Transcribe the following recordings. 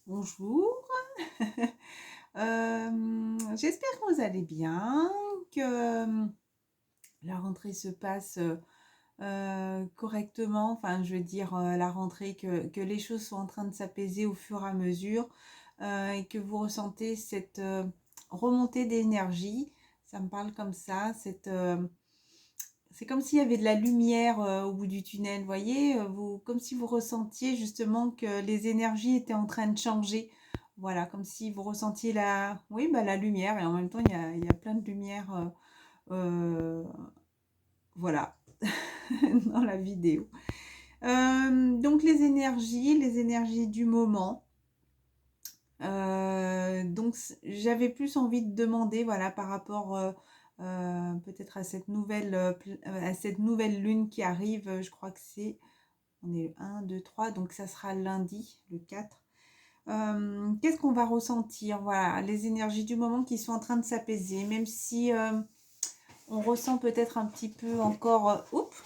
Bonjour. J'espère que vous allez bien, que la rentrée se passe correctement. Enfin, je veux dire, la rentrée, que les choses sont en train de s'apaiser au fur et à mesure et que vous ressentez cette remontée d'énergie. Ça me parle comme ça. C'est comme s'il y avait de la lumière au bout du tunnel, vous voyez, comme si vous ressentiez justement que les énergies étaient en train de changer. Voilà, comme si vous ressentiez oui, bah, la lumière, et en même temps, il y a plein de lumière, euh, voilà, dans la vidéo. Donc les énergies du moment. Donc j'avais plus envie de demander, voilà, par rapport peut-être à cette nouvelle lune qui arrive. Je crois que on est le 1, 2, 3, donc ça sera lundi, le 4. Qu'est-ce qu'on va ressentir? Voilà, les énergies du moment qui sont en train de s'apaiser, même si on ressent peut-être un petit peu encore. Oups,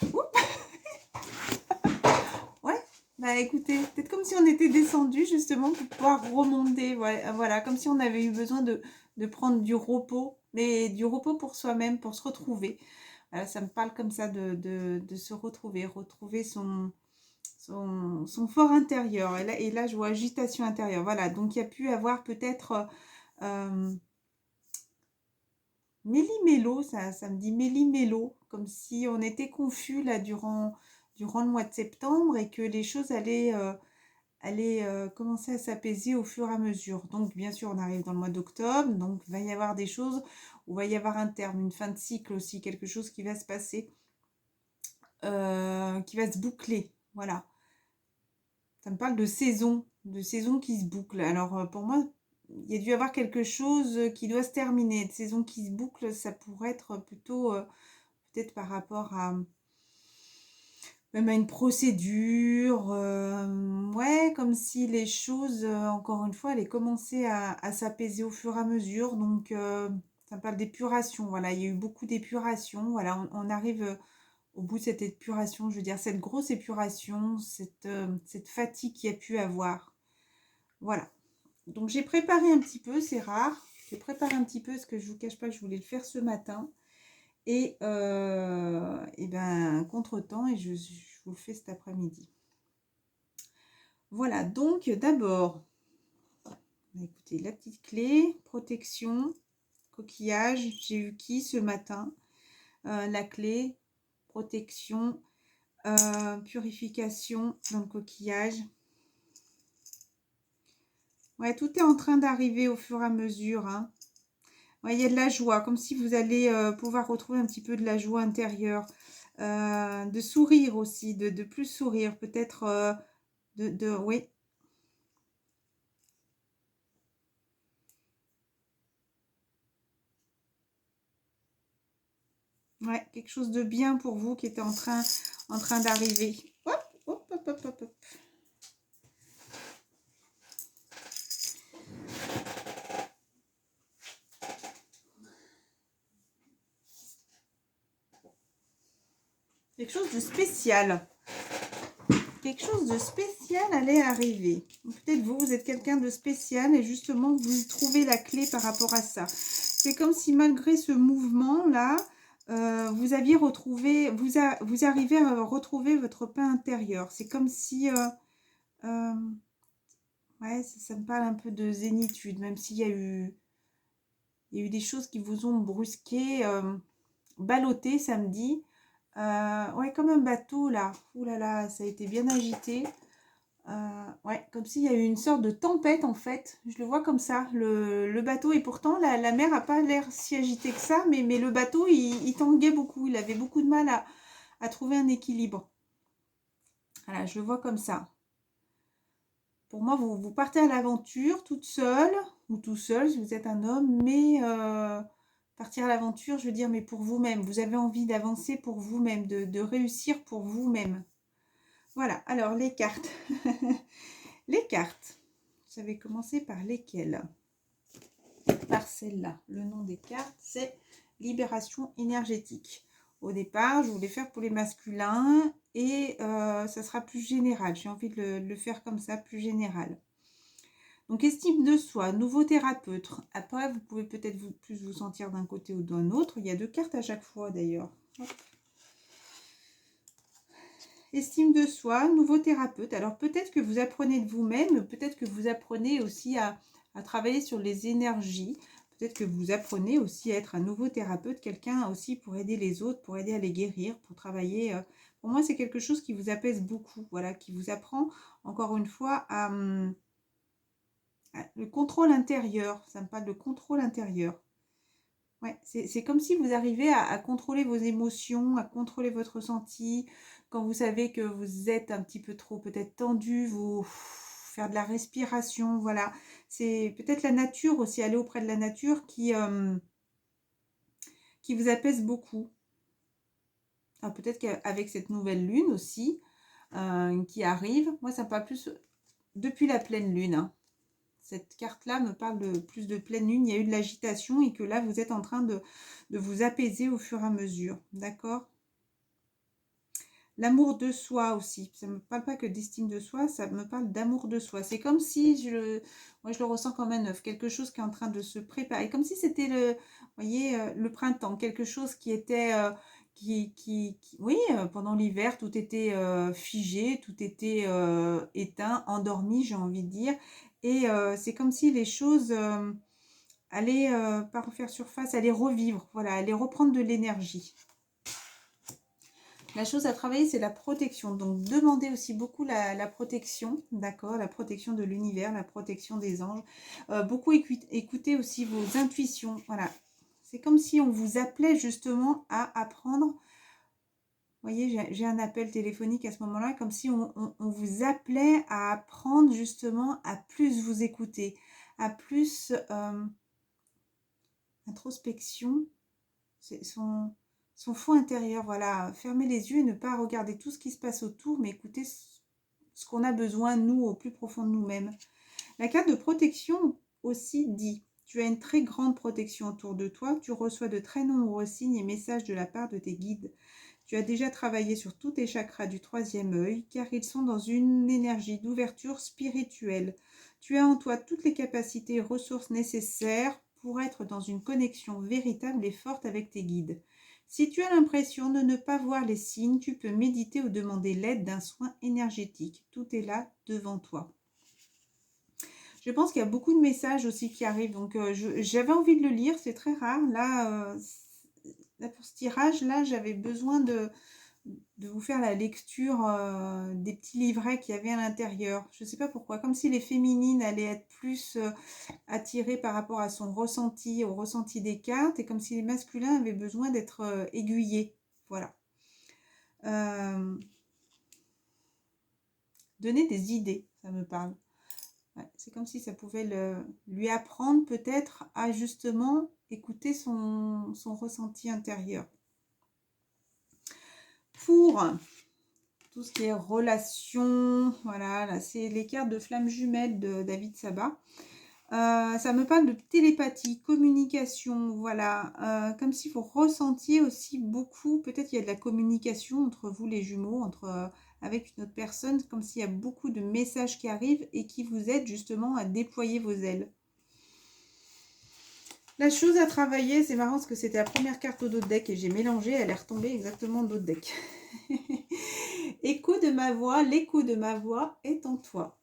ouais, bah écoutez, peut-être comme si on était descendu justement pour pouvoir remonter. Voilà, comme si on avait eu besoin de prendre du repos, mais du repos pour soi-même, pour se retrouver. Voilà, ça me parle comme ça de se retrouver son fort intérieur. Et là, je vois agitation intérieure. Voilà, donc il y a pu avoir peut-être méli-mélo, ça me dit méli-mélo, comme si on était confus là durant le mois de septembre et que les choses allaient commencer à s'apaiser au fur et à mesure. Donc, bien sûr, on arrive dans le mois d'octobre, donc il va y avoir des choses où il va y avoir un terme, une fin de cycle aussi, quelque chose qui va se passer, qui va se boucler. Voilà. Ça me parle de saison qui se boucle. Alors, pour moi, il y a dû y avoir quelque chose qui doit se terminer. De saison qui se boucle, ça pourrait être plutôt peut-être par rapport à même à une procédure. Ouais, comme si les choses, encore une fois, allaient commencer à s'apaiser au fur et à mesure. Donc, ça me parle d'épuration. Voilà, il y a eu beaucoup d'épuration. Voilà, on arrive au bout de cette épuration, je veux dire, cette grosse épuration, cette fatigue qu'il y a pu avoir. Voilà. Donc j'ai préparé un petit peu, c'est rare. J'ai préparé un petit peu parce que je vous cache pas que je voulais le faire ce matin. Et ben, contre-temps, et je vous le fais cet après-midi. Voilà, donc d'abord, écoutez, la petite clé, protection, coquillage, j'ai eu qui ce matin? La clé, protection, purification dans le coquillage. Ouais, tout est en train d'arriver au fur et à mesure, hein. Ouais, il y a de la joie, comme si vous allez pouvoir retrouver un petit peu de la joie intérieure, de sourire aussi, de plus sourire, peut-être, oui, ouais, quelque chose de bien pour vous qui était en train d'arriver. Hop, hop, hop, hop, hop, hop. Quelque chose de spécial. Quelque chose de spécial allait arriver. Peut-être vous êtes quelqu'un de spécial et justement, vous trouvez la clé par rapport à ça. C'est comme si malgré ce mouvement-là, vous aviez retrouvé, vous arrivez à retrouver votre paix intérieur. C'est comme si, euh, ouais, ça me parle un peu de zénitude, même s'il y a eu des choses qui vous ont brusqué, ballotté samedi. Ouais, comme un bateau là. Ouh là là, ça a été bien agité. Ouais, comme s'il y a eu une sorte de tempête en fait. Je le vois comme ça. Le bateau, et pourtant la mer n'a pas l'air si agitée que ça, mais le bateau il tanguait beaucoup. Il avait beaucoup de mal à trouver un équilibre. Voilà, je le vois comme ça. Pour moi, vous partez à l'aventure toute seule ou tout seul si vous êtes un homme, mais partir à l'aventure, je veux dire, mais pour vous-même. Vous avez envie d'avancer pour vous-même, de réussir pour vous-même. Voilà, alors les cartes. Les cartes. Je vais commencer par lesquelles? Par celle-là. Le nom des cartes, c'est Libération énergétique. Au départ, je voulais faire pour les masculins et ça sera plus général. J'ai envie de le faire comme ça, plus général. Donc, estime de soi, nouveau thérapeute. Après, vous pouvez peut-être plus vous sentir d'un côté ou d'un autre. Il y a 2 cartes à chaque fois, d'ailleurs. Estime de soi, nouveau thérapeute. Alors, peut-être que vous apprenez de vous-même. Peut-être que vous apprenez aussi à travailler sur les énergies. Peut-être que vous apprenez aussi à être un nouveau thérapeute. Quelqu'un aussi pour aider les autres, pour aider à les guérir, pour travailler. Pour moi, c'est quelque chose qui vous apaise beaucoup. Voilà, qui vous apprend, encore une fois, à le contrôle intérieur. Ça me parle de contrôle intérieur. Ouais, c'est comme si vous arrivez à contrôler vos émotions, à contrôler votre ressenti. Quand vous savez que vous êtes un petit peu trop peut-être tendu, vous faire de la respiration, voilà. C'est peut-être la nature aussi, aller auprès de la nature qui vous apaise beaucoup. Alors peut-être qu'avec cette nouvelle lune aussi, qui arrive, moi ça me parle plus depuis la pleine lune, hein. Cette carte-là me parle plus de pleine lune. Il y a eu de l'agitation et que là, vous êtes en train de vous apaiser au fur et à mesure. D'accord? L'amour de soi aussi. Ça ne me parle pas que d'estime de soi, ça me parle d'amour de soi. C'est comme si, moi je le ressens comme un œuf, quelque chose qui est en train de se préparer. Comme si c'était vous voyez, le printemps, quelque chose qui était... oui, pendant l'hiver, tout était figé, tout était éteint, endormi, j'ai envie de dire. Et c'est comme si les choses allaient, pas refaire surface, allaient revivre, voilà, allaient reprendre de l'énergie. La chose à travailler, c'est la protection. Donc, demandez aussi beaucoup la protection, d'accord, la protection de l'univers, la protection des anges. Beaucoup écoutez aussi vos intuitions, voilà. C'est comme si on vous appelait justement à apprendre. Vous voyez, j'ai un appel téléphonique à ce moment-là, comme si on vous appelait à apprendre justement à plus vous écouter, à plus introspection, c'est son fond intérieur, voilà, fermer les yeux et ne pas regarder tout ce qui se passe autour, mais écouter ce qu'on a besoin, nous, au plus profond de nous-mêmes. La carte de protection aussi dit, tu as une très grande protection autour de toi, tu reçois de très nombreux signes et messages de la part de tes guides. Tu as déjà travaillé sur tous tes chakras du 3e œil, car ils sont dans une énergie d'ouverture spirituelle. Tu as en toi toutes les capacités et ressources nécessaires pour être dans une connexion véritable et forte avec tes guides. Si tu as l'impression de ne pas voir les signes, tu peux méditer ou demander l'aide d'un soin énergétique. Tout est là devant toi. Je pense qu'il y a beaucoup de messages aussi qui arrivent, donc j'avais envie de le lire, c'est très rare. Là, pour ce tirage-là, j'avais besoin de vous faire la lecture des petits livrets qu'il y avait à l'intérieur. Je ne sais pas pourquoi, comme si les féminines allaient être plus attirées par rapport à son ressenti, au ressenti des cartes, et comme si les masculins avaient besoin d'être aiguillés. Voilà. Donner des idées, ça me parle. Ouais, c'est comme si ça pouvait lui apprendre peut-être à justement écouter son ressenti intérieur. Pour tout ce qui est relation, voilà, là c'est les cartes de flammes jumelles de David Sabat. Ça me parle de télépathie, communication, voilà, comme si vous ressentiez aussi beaucoup, peut-être il y a de la communication entre vous les jumeaux, avec une autre personne, comme s'il y a beaucoup de messages qui arrivent et qui vous aident justement à déployer vos ailes. La chose à travailler, c'est marrant parce que c'était la première carte au dos de deck et j'ai mélangé, elle est retombée exactement au dos de deck. Écho de ma voix, l'écho de ma voix est en toi.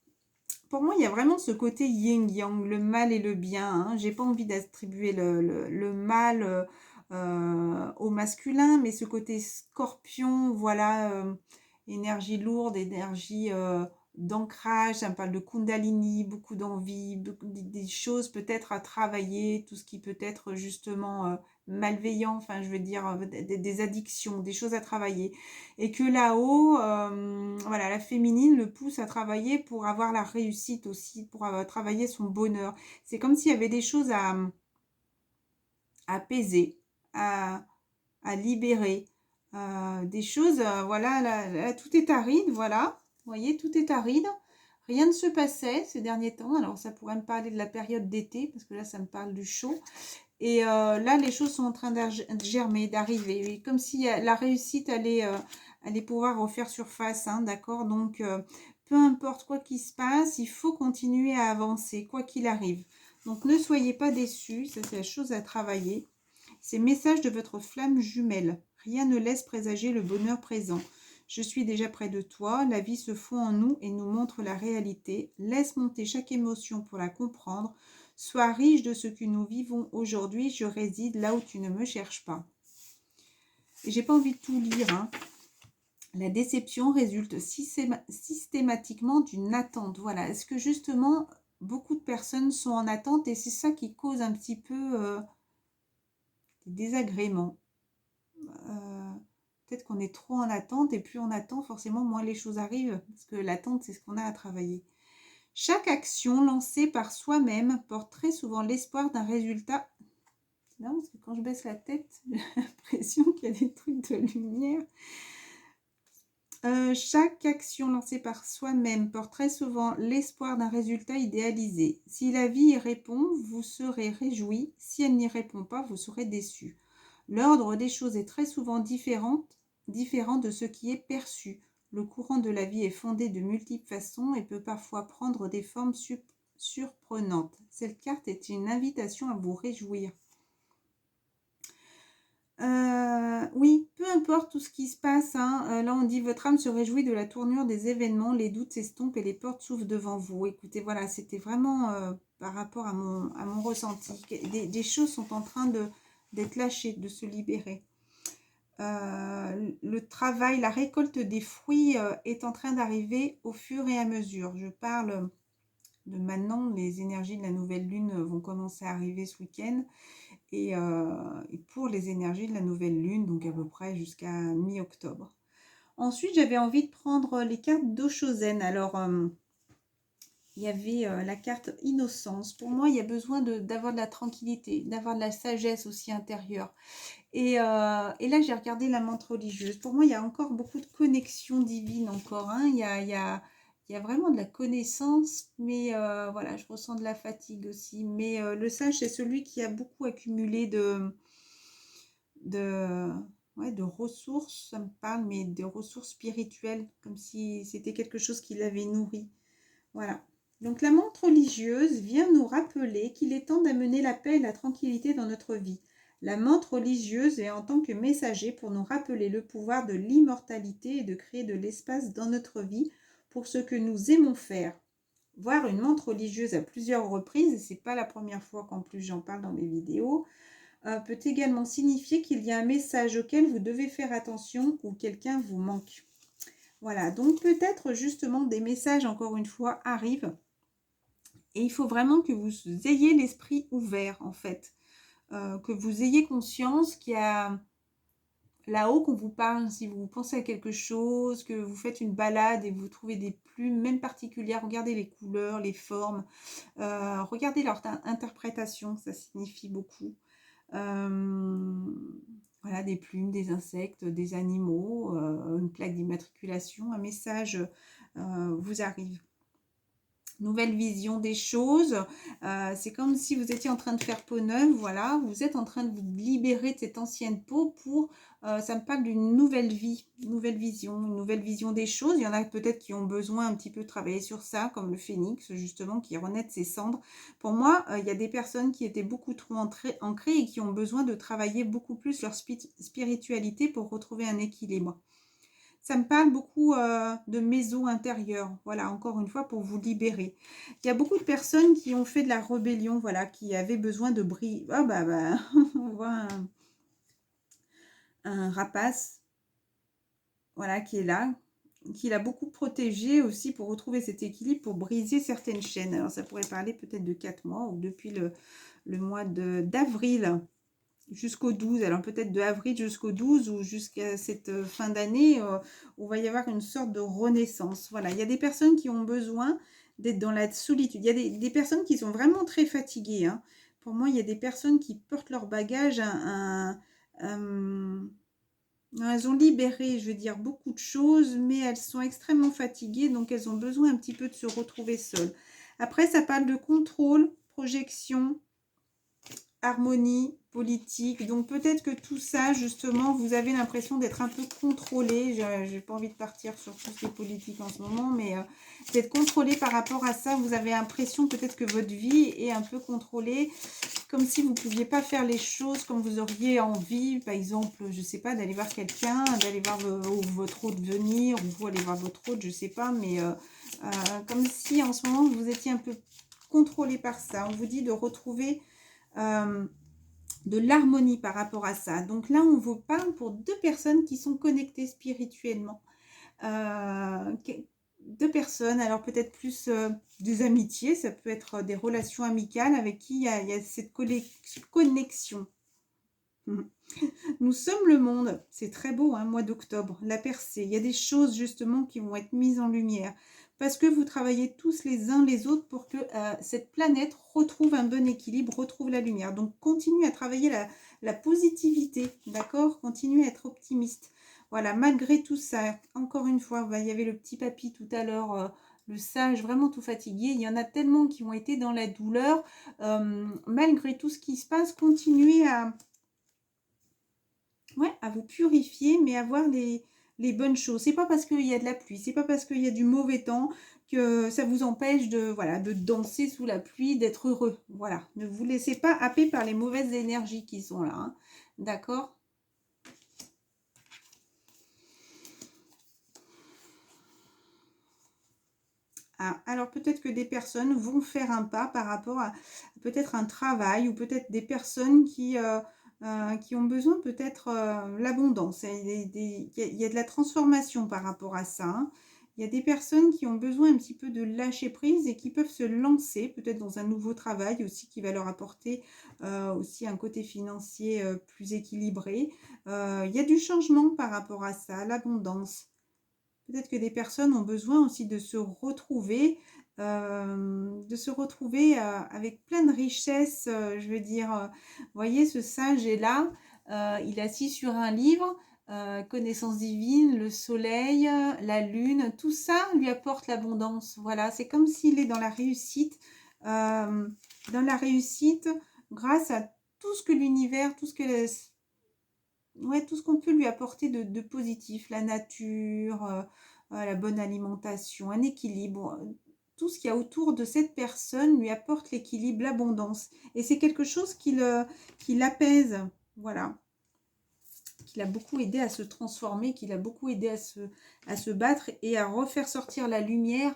Pour moi, il y a vraiment ce côté yin-yang, le mal et le bien. Hein. J'ai pas envie d'attribuer le mal au masculin, mais ce côté scorpion, voilà, énergie lourde, énergie d'ancrage, ça me parle de kundalini, beaucoup d'envie, des choses peut-être à travailler, tout ce qui peut être justement malveillant, enfin je veux dire des addictions, des choses à travailler. Et que là-haut, voilà, la féminine le pousse à travailler pour avoir la réussite aussi, pour travailler son bonheur. C'est comme s'il y avait des choses à apaiser, à libérer, des choses, voilà, là, tout est aride, voilà. Vous voyez, tout est aride. Rien ne se passait ces derniers temps. Alors, ça pourrait me parler de la période d'été, parce que là, ça me parle du chaud. Et là, les choses sont en train de germer, d'arriver. Comme si la réussite allait pouvoir refaire surface, hein, d'accord. Donc, peu importe quoi qu'il se passe, il faut continuer à avancer, quoi qu'il arrive. Donc, ne soyez pas déçus, ça c'est la chose à travailler. C'est message de votre flamme jumelle. Rien ne laisse présager le bonheur présent. Je suis déjà près de toi, la vie se fond en nous et nous montre la réalité. Laisse monter chaque émotion pour la comprendre. Sois riche de ce que nous vivons aujourd'hui, je réside là où tu ne me cherches pas. Et j'ai pas envie de tout lire, hein. La déception résulte systématiquement d'une attente. Voilà, est-ce que justement, beaucoup de personnes sont en attente et c'est ça qui cause un petit peu des désagréments. Peut-être qu'on est trop en attente et plus on attend, forcément, moins les choses arrivent. Parce que l'attente, c'est ce qu'on a à travailler. Chaque action lancée par soi-même porte très souvent l'espoir d'un résultat. C'est marrant parce que quand je baisse la tête, j'ai l'impression qu'il y a des trucs de lumière. Chaque action lancée par soi-même porte très souvent l'espoir d'un résultat idéalisé. Si la vie y répond, vous serez réjoui. Si elle n'y répond pas, vous serez déçu. L'ordre des choses est très souvent différent de ce qui est perçu. Le courant de la vie est fondé de multiples façons et peut parfois prendre des formes surprenantes. Cette carte est une invitation à vous réjouir. Oui, peu importe tout ce qui se passe, hein, là on dit votre âme se réjouit de la tournure des événements, les doutes s'estompent et les portes s'ouvrent devant vous. Écoutez, voilà, c'était vraiment par rapport à mon ressenti. Des choses sont en train d'être lâchées, de se libérer. Le travail, la récolte des fruits est en train d'arriver au fur et à mesure. Je parle de maintenant, les énergies de la nouvelle lune vont commencer à arriver ce week-end. Et pour les énergies de la nouvelle lune, donc à peu près jusqu'à mi-octobre. Ensuite, j'avais envie de prendre les cartes d'Oshozen. Alors, il y avait la carte innocence. Pour moi, il y a besoin d'avoir de la tranquillité, d'avoir de la sagesse aussi intérieure. Et là, j'ai regardé la menthe religieuse. Pour moi, il y a encore beaucoup de connexions divines encore. Hein. Il y a vraiment de la connaissance, mais voilà, je ressens de la fatigue aussi. Mais le sage, c'est celui qui a beaucoup accumulé de ressources, ça me parle, mais de ressources spirituelles, comme si c'était quelque chose qui l'avait nourri. Voilà. Donc la menthe religieuse vient nous rappeler qu'il est temps d'amener la paix et la tranquillité dans notre vie. La menthe religieuse est en tant que messager pour nous rappeler le pouvoir de l'immortalité et de créer de l'espace dans notre vie pour ce que nous aimons faire. Voir une menthe religieuse à plusieurs reprises, et c'est pas la première fois qu'en plus j'en parle dans mes vidéos, peut également signifier qu'il y a un message auquel vous devez faire attention ou quelqu'un vous manque. Voilà, donc peut-être justement des messages, encore une fois, arrivent. Et il faut vraiment que vous ayez l'esprit ouvert, en fait. Que vous ayez conscience qu'il y a là-haut qu'on vous parle, si vous pensez à quelque chose, que vous faites une balade et vous trouvez des plumes, même particulières, regardez les couleurs, les formes, regardez leur interprétation, ça signifie beaucoup. Voilà, des plumes, des insectes, des animaux, une plaque d'immatriculation, un message vous arrive. Nouvelle vision des choses, c'est comme si vous étiez en train de faire peau neuve, voilà, vous êtes en train de vous libérer de cette ancienne peau pour, ça me parle d'une nouvelle vie, une nouvelle vision des choses. Il y en a peut-être qui ont besoin un petit peu de travailler sur ça, comme le phénix, justement, qui renaît de ses cendres. Pour moi, il y a des personnes qui étaient beaucoup trop ancrées et qui ont besoin de travailler beaucoup plus leur spiritualité pour retrouver un équilibre. Ça me parle beaucoup de maison intérieure, voilà, encore une fois, pour vous libérer. Il y a beaucoup de personnes qui ont fait de la rébellion, voilà, qui avaient besoin de briller. Ah on voit un rapace, voilà, qui est là, qui l'a beaucoup protégé aussi pour retrouver cet équilibre, pour briser certaines chaînes. Alors, ça pourrait parler peut-être de 4 mois ou depuis le mois d'avril jusqu'au 12, alors peut-être de avril jusqu'au 12 ou jusqu'à cette fin d'année, où il va y avoir une sorte de renaissance. Voilà, il y a des personnes qui ont besoin d'être dans la solitude. Il y a des personnes qui sont vraiment très fatiguées. Hein. Pour moi, il y a des personnes qui portent leur bagage, elles ont libéré, je veux dire, beaucoup de choses, mais elles sont extrêmement fatiguées, donc elles ont besoin un petit peu de se retrouver seules. Après, ça parle de contrôle, projection, harmonie, politique. Donc peut-être que tout ça, justement, vous avez l'impression d'être un peu contrôlé. J'ai pas envie de partir sur toutes les politiques en ce moment, mais d'être contrôlé par rapport à ça. Vous avez l'impression peut-être que votre vie est un peu contrôlée, comme si vous ne pouviez pas faire les choses comme vous auriez envie. Par exemple, je sais pas, d'aller voir quelqu'un, d'aller voir votre hôte venir, ou vous aller voir votre hôte, je sais pas, mais comme si en ce moment vous étiez un peu contrôlé par ça. On vous dit de retrouver de l'harmonie par rapport à ça. Donc là, on vous parle pour deux personnes qui sont connectées spirituellement. Deux personnes, alors peut-être plus des amitiés, ça peut être des relations amicales avec qui il y a cette connexion. Nous sommes le monde, c'est très beau, hein, mois d'octobre, la percée. Il y a des choses justement qui vont être mises en lumière parce que vous travaillez tous les uns les autres pour que cette planète retrouve un bon équilibre, retrouve la lumière. Donc, continuez à travailler la positivité, d'accord? Continuez à être optimiste. Voilà, malgré tout ça, encore une fois, il y avait le petit papy tout à l'heure, le sage, vraiment tout fatigué. Il y en a tellement qui ont été dans la douleur. Malgré tout ce qui se passe, continuez à vous purifier, mais à voir les bonnes choses. C'est pas parce qu'il y a de la pluie, c'est pas parce qu'il y a du mauvais temps que ça vous empêche de danser sous la pluie, d'être heureux. Voilà, ne vous laissez pas happer par les mauvaises énergies qui sont là. Hein. D'accord ? Ah, alors peut-être que des personnes vont faire un pas par rapport à peut-être un travail ou peut-être des personnes qui ont besoin peut-être l'abondance. Il y a de la transformation par rapport à ça. Hein. Il y a des personnes qui ont besoin un petit peu de lâcher prise et qui peuvent se lancer peut-être dans un nouveau travail aussi qui va leur apporter aussi un côté financier plus équilibré. Il y a du changement par rapport à ça, l'abondance. Peut-être que des personnes ont besoin aussi de se retrouver avec plein de richesses. Je veux dire, vous voyez, ce sage est là, il est assis sur un livre, connaissance divine, le soleil, la lune, tout ça lui apporte l'abondance. Voilà, c'est comme s'il est dans la réussite grâce à tout ce que l'univers, tout ce qu'on peut lui apporter de positif, la nature, la bonne alimentation, un équilibre. Tout ce qu'il y a autour de cette personne lui apporte l'équilibre, l'abondance. Et c'est quelque chose qui l'apaise, voilà. Qui l'a beaucoup aidé à se transformer, qui l'a beaucoup aidé à se battre et à refaire sortir la lumière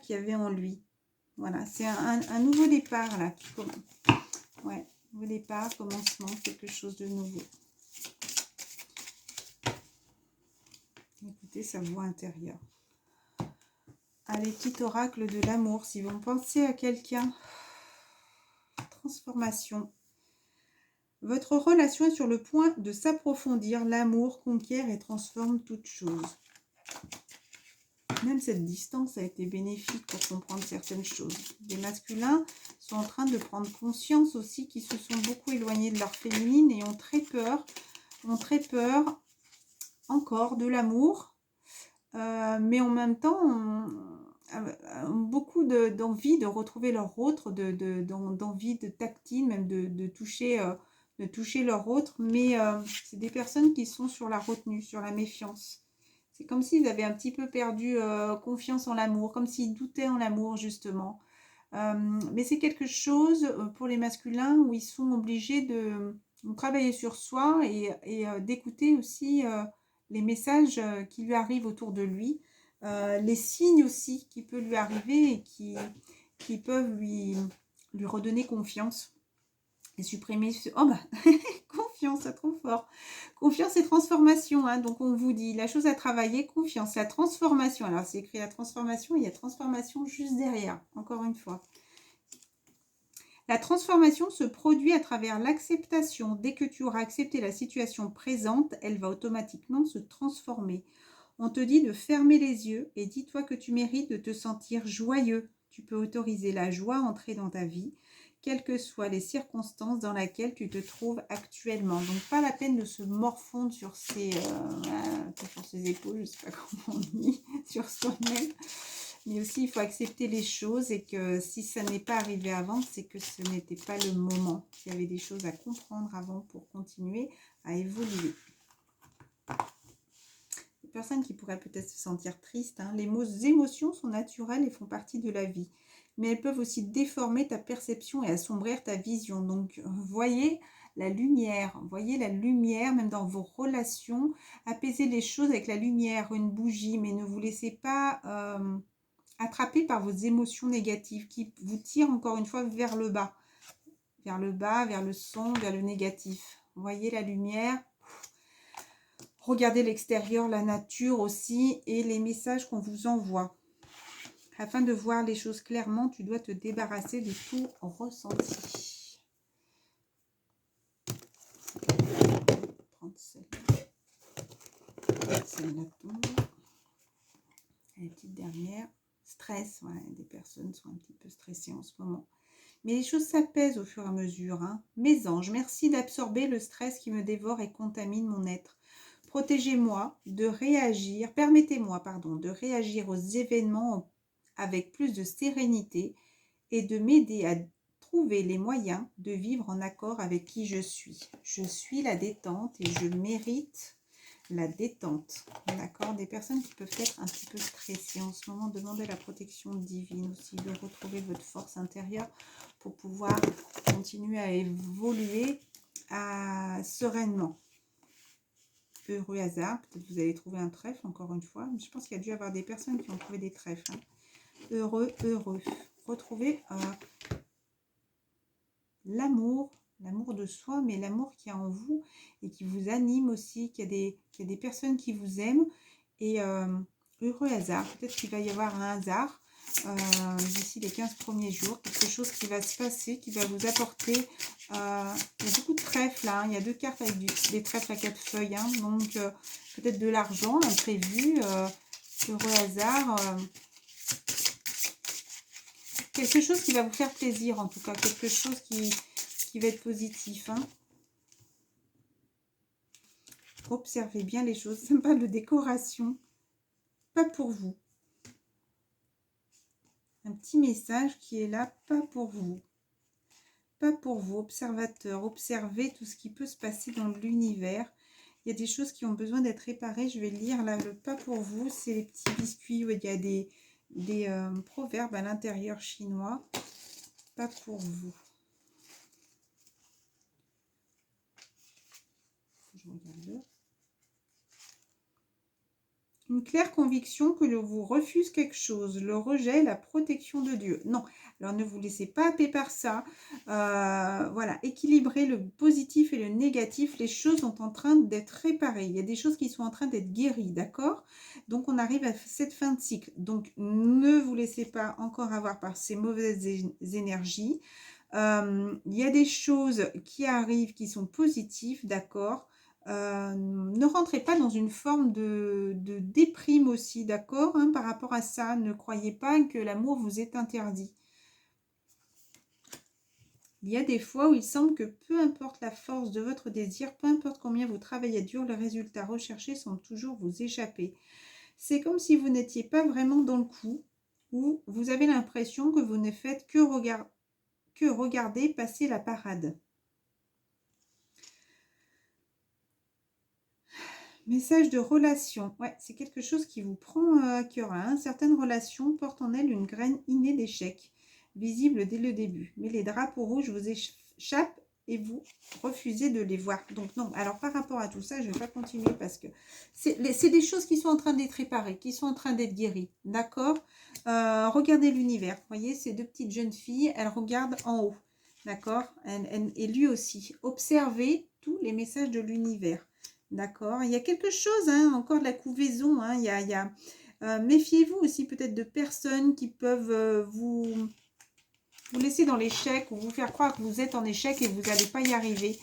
qu'il y avait en lui. Voilà, c'est un nouveau départ là qui commence. Ouais, nouveau départ, commencement, quelque chose de nouveau. Écoutez sa voix intérieure. Allez, petit oracle de l'amour. Si vous pensez à quelqu'un, transformation. Votre relation est sur le point de s'approfondir. L'amour conquiert et transforme toute chose. Même cette distance a été bénéfique pour comprendre certaines choses. Les masculins sont en train de prendre conscience aussi qu'ils se sont beaucoup éloignés de leur féminine et ont très peur encore de l'amour. Mais en même temps, ont beaucoup d'envie de retrouver leur autre, d'envie de tactile, même de toucher leur autre. Mais c'est des personnes qui sont sur la retenue, sur la méfiance. C'est comme s'ils avaient un petit peu perdu confiance en l'amour, comme s'ils doutaient en l'amour, justement. Mais c'est quelque chose pour les masculins où ils sont obligés de travailler sur soi et d'écouter aussi les messages qui lui arrivent autour de lui, les signes aussi qui peuvent lui arriver et qui peuvent lui redonner confiance et supprimer oh bah confiance, c'est trop fort. Confiance et transformation, hein. Donc on vous dit la chose à travailler, confiance, la transformation. Alors c'est écrit la transformation, il y a transformation juste derrière, encore une fois. La transformation se produit à travers l'acceptation. Dès que tu auras accepté la situation présente, elle va automatiquement se transformer. On te dit de fermer les yeux et dis-toi que tu mérites de te sentir joyeux. Tu peux autoriser la joie à entrer dans ta vie, quelles que soient les circonstances dans lesquelles tu te trouves actuellement. Donc, pas la peine de se morfondre sur ses épaules, je ne sais pas comment on dit, sur soi-même. Mais aussi, il faut accepter les choses et que si ça n'est pas arrivé avant, c'est que ce n'était pas le moment. Il y avait des choses à comprendre avant pour continuer à évoluer. Les personnes qui pourraient peut-être se sentir tristes, hein. Les émotions sont naturelles et font partie de la vie. Mais elles peuvent aussi déformer ta perception et assombrir ta vision. Donc, voyez la lumière même dans vos relations. Apaisez les choses avec la lumière, une bougie, mais ne vous laissez pas attrapé par vos émotions négatives qui vous tirent encore une fois vers le bas, vers le sombre, vers le négatif. Voyez la lumière, regardez l'extérieur, la nature aussi et les messages qu'on vous envoie. Afin de voir les choses clairement, tu dois te débarrasser de tout ressenti. Prendre celle-là tombe. Et la petite dernière. Stress, voilà, des personnes sont un petit peu stressées en ce moment. Mais les choses s'apaisent au fur et à mesure. Hein. Mes anges, merci d'absorber le stress qui me dévore et contamine mon être. Protégez-moi de réagir, permettez-moi, de réagir aux événements avec plus de sérénité et de m'aider à trouver les moyens de vivre en accord avec qui je suis. Je suis la détente et je mérite la détente, d'accord? Des personnes qui peuvent être un petit peu stressées en ce moment, demandez la protection divine aussi, de retrouver votre force intérieure pour pouvoir continuer à évoluer sereinement. Heureux hasard, peut-être vous allez trouver un trèfle encore une fois, je pense qu'il y a dû y avoir des personnes qui ont trouvé des trèfles. Hein. Heureux, retrouvez l'amour de soi, mais l'amour qui est en vous et qui vous anime aussi, qu'il y a des personnes qui vous aiment. Et heureux hasard, peut-être qu'il va y avoir un hasard d'ici les 15 premiers jours, quelque chose qui va se passer, qui va vous apporter, il y a beaucoup de trèfles là, hein, il y a 2 cartes avec des trèfles à 4 feuilles, hein, donc peut-être de l'argent imprévu, heureux hasard, quelque chose qui va vous faire plaisir en tout cas, quelque chose qui va être positif. Hein. Observez bien les choses. Ça me parle de décoration. Pas pour vous. Un petit message qui est là, pas pour vous. Pas pour vous, observateur. Observez tout ce qui peut se passer dans l'univers. Il y a des choses qui ont besoin d'être réparées. Je vais lire là, le pas pour vous. C'est les petits biscuits où il y a des proverbes à l'intérieur chinois. Pas pour vous. Je regarde l'heure. Une claire conviction que vous refuse quelque chose, le rejet, la protection de Dieu. Non, alors ne vous laissez pas happer par ça. Voilà, équilibrez le positif et le négatif. Les choses sont en train d'être réparées. Il y a des choses qui sont en train d'être guéries, d'accord? Donc, on arrive à cette fin de cycle. Donc, ne vous laissez pas encore avoir par ces mauvaises énergies. Il y a des choses qui arrivent qui sont positives, d'accord? Ne rentrez pas dans une forme de déprime aussi, d'accord, hein, par rapport à ça. Ne croyez pas que l'amour vous est interdit. Il y a des fois où il semble que peu importe la force de votre désir, peu importe combien vous travaillez dur, le résultat recherché semble toujours vous échapper. C'est comme si vous n'étiez pas vraiment dans le coup, ou vous avez l'impression que vous ne faites que regarder passer la parade. Message de relation. Ouais, c'est quelque chose qui vous prend à cœur. Hein. Certaines relations portent en elles une graine innée d'échec, visible dès le début. Mais les drapeaux rouges vous échappent et vous refusez de les voir. Donc non, alors par rapport à tout ça, je ne vais pas continuer parce que c'est des choses qui sont en train d'être réparées, qui sont en train d'être guéries. D'accord? Regardez l'univers. Vous voyez, ces 2 petites jeunes filles, elles regardent en haut. D'accord? Et lui aussi. Observez tous les messages de l'univers. D'accord, il y a quelque chose, hein, encore de la couvaison, hein, méfiez-vous aussi peut-être de personnes qui peuvent vous laisser dans l'échec ou vous faire croire que vous êtes en échec et vous n'allez pas y arriver.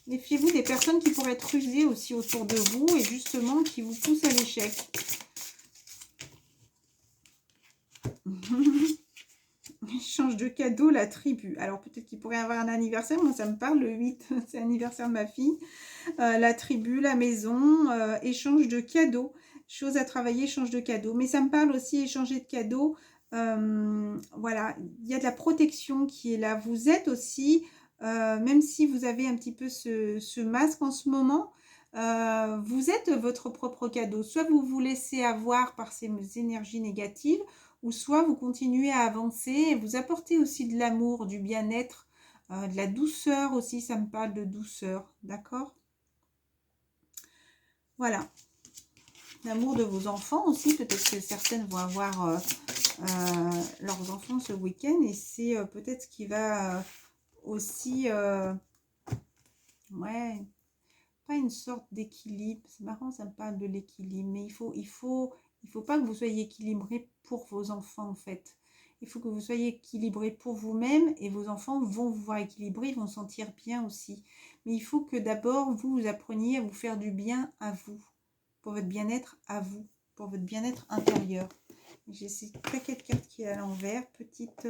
Méfiez-vous des personnes qui pourraient être rusées aussi autour de vous et justement qui vous poussent à l'échec. Échange de cadeaux, la tribu. Alors peut-être qu'il pourrait y avoir un anniversaire, moi ça me parle, le 8, c'est l'anniversaire de ma fille. La tribu, la maison, échange de cadeaux. Choses à travailler, change de cadeau. Mais ça me parle aussi échanger de cadeaux. Voilà, il y a de la protection qui est là. Vous êtes aussi, même si vous avez un petit peu ce masque en ce moment, vous êtes votre propre cadeau. Soit vous vous laissez avoir par ces énergies négatives, ou soit vous continuez à avancer et vous apportez aussi de l'amour, du bien-être, de la douceur aussi, ça me parle de douceur, d'accord? Voilà. L'amour de vos enfants aussi, peut-être que certaines vont avoir leurs enfants ce week-end et c'est peut-être ce qui va aussi, ouais, pas une sorte d'équilibre. C'est marrant, ça me parle de l'équilibre, mais il faut pas que vous soyez équilibré pour vos enfants en fait. Il faut que vous soyez équilibré pour vous-même et vos enfants vont vous voir équilibré, ils vont se sentir bien aussi. Mais il faut que d'abord vous appreniez à vous faire du bien à vous, pour votre bien-être à vous, pour votre bien-être intérieur. J'ai ces paquets de cartes qui est à l'envers. Petite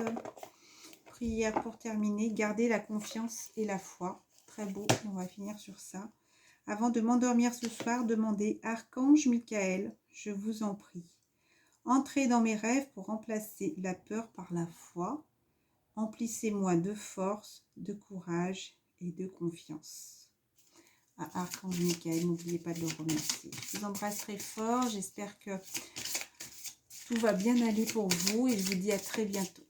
prière pour terminer. Gardez la confiance et la foi. Très beau. On va finir sur ça. Avant de m'endormir ce soir, demandez Archange Michael, je vous en prie. Entrez dans mes rêves pour remplacer la peur par la foi. Emplissez-moi de force, de courage et de confiance. À Archange Michael, n'oubliez pas de le remercier. Je vous embrasserai fort. J'espère que tout va bien aller pour vous et je vous dis à très bientôt.